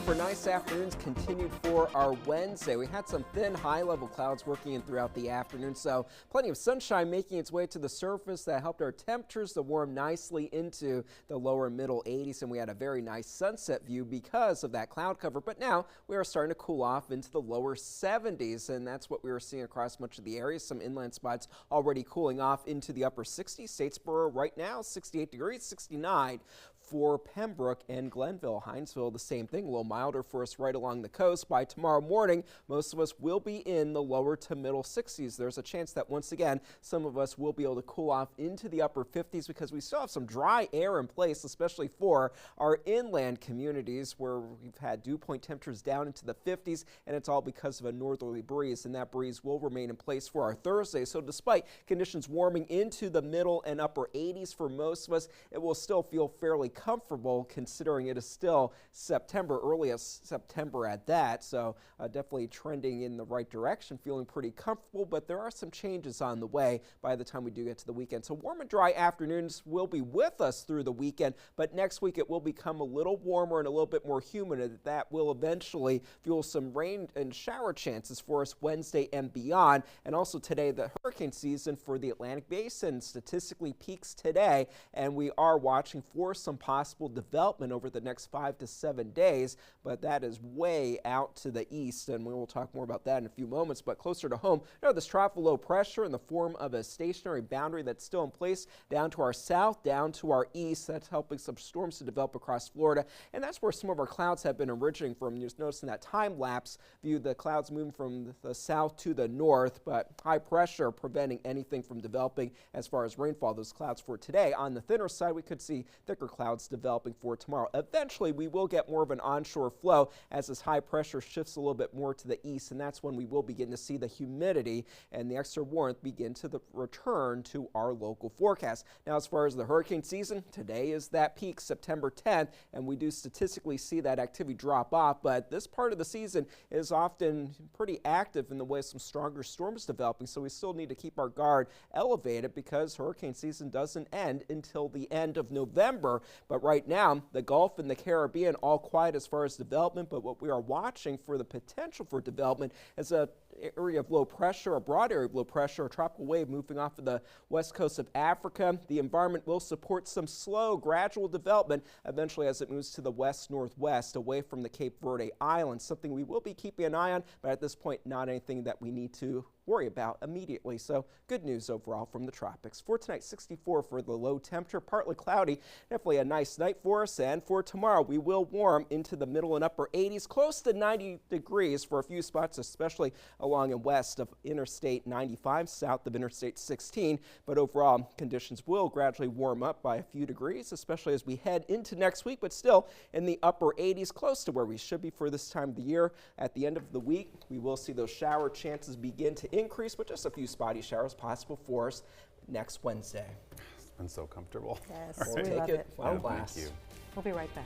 for nice afternoons continued for our Wednesday. We had some thin high-level clouds working in throughout the afternoon, so plenty of sunshine making its way to the surface that helped our temperatures to warm nicely into the lower middle 80s, and we had a very nice sunset view because of that cloud cover. But now we are starting to cool off into the lower 70s, and that's what we were seeing across much of the area. Some inland spots already cooling off into the upper 60s. Statesboro right now 68 degrees, 69 for Pembroke and Glenville. Hinesville, the same thing, a little milder for us right along the coast. By tomorrow morning, most of us will be in the lower to middle 60s. There's a chance that once again, some of us will be able to cool off into the upper 50s because we still have some dry air in place, especially for our inland communities where we've had dew point temperatures down into the 50s, and it's all because of a northerly breeze, and that breeze will remain in place for our Thursday. So despite conditions warming into the middle and upper 80s for most of us, it will still feel fairly comfortable considering it is still September, earliest September at that. So definitely trending in the right direction, feeling pretty comfortable, but there are some changes on the way by the time we do get to the weekend. So warm and dry afternoons will be with us through the weekend, but next week it will become a little warmer and a little bit more humid, and that will eventually fuel some rain and shower chances for us Wednesday and beyond. And also today, the hurricane season for the Atlantic Basin statistically peaks today, and we are watching for some possible development over the next 5 to 7 days, but that is way out to the east, and we will talk more about that in a few moments. But closer to home, this tropical low pressure in the form of a stationary boundary that's still in place down to our south, down to our east. That's helping some storms to develop across Florida, and that's where some of our clouds have been originating from. You're noticing that time-lapse view, the clouds moving from the south to the north, but high pressure preventing anything from developing as far as rainfall. Those clouds for today. On the thinner side, we could see thicker clouds developing for tomorrow. Eventually, we will get more of an onshore flow as this high pressure shifts a little bit more to the east, and that's when we will begin to see the humidity and the extra warmth begin to return to our local forecast. Now, as far as the hurricane season, today is that peak, September 10th, and we do statistically see that activity drop off, but this part of the season is often pretty active in the way some stronger storms developing, so we still need to keep our guard elevated because hurricane season doesn't end until the end of November. But right now, the Gulf and the Caribbean all quiet as far as development, but what we are watching for the potential for development is a area of low pressure, a broad area of low pressure, a tropical wave moving off of the west coast of Africa. The environment will support some slow, gradual development eventually as it moves to the west-northwest away from the Cape Verde Islands, something we will be keeping an eye on, but at this point, not anything that we need to worry about immediately. So good news overall from the tropics. For tonight, 64 for the low temperature, partly cloudy, definitely a nice night for us. And for tomorrow, we will warm into the middle and upper 80s, close to 90 degrees for a few spots, especially along and west of Interstate 95, south of Interstate 16. But overall, conditions will gradually warm up by a few degrees, especially as we head into next week, but still in the upper 80s, close to where we should be for this time of the year. At the end of the week, we will see those shower chances begin to increase, but just a few spotty showers possible for us next Wednesday. It's been so comfortable. Yes, We'll take it. Well, Thank you. We'll be right back.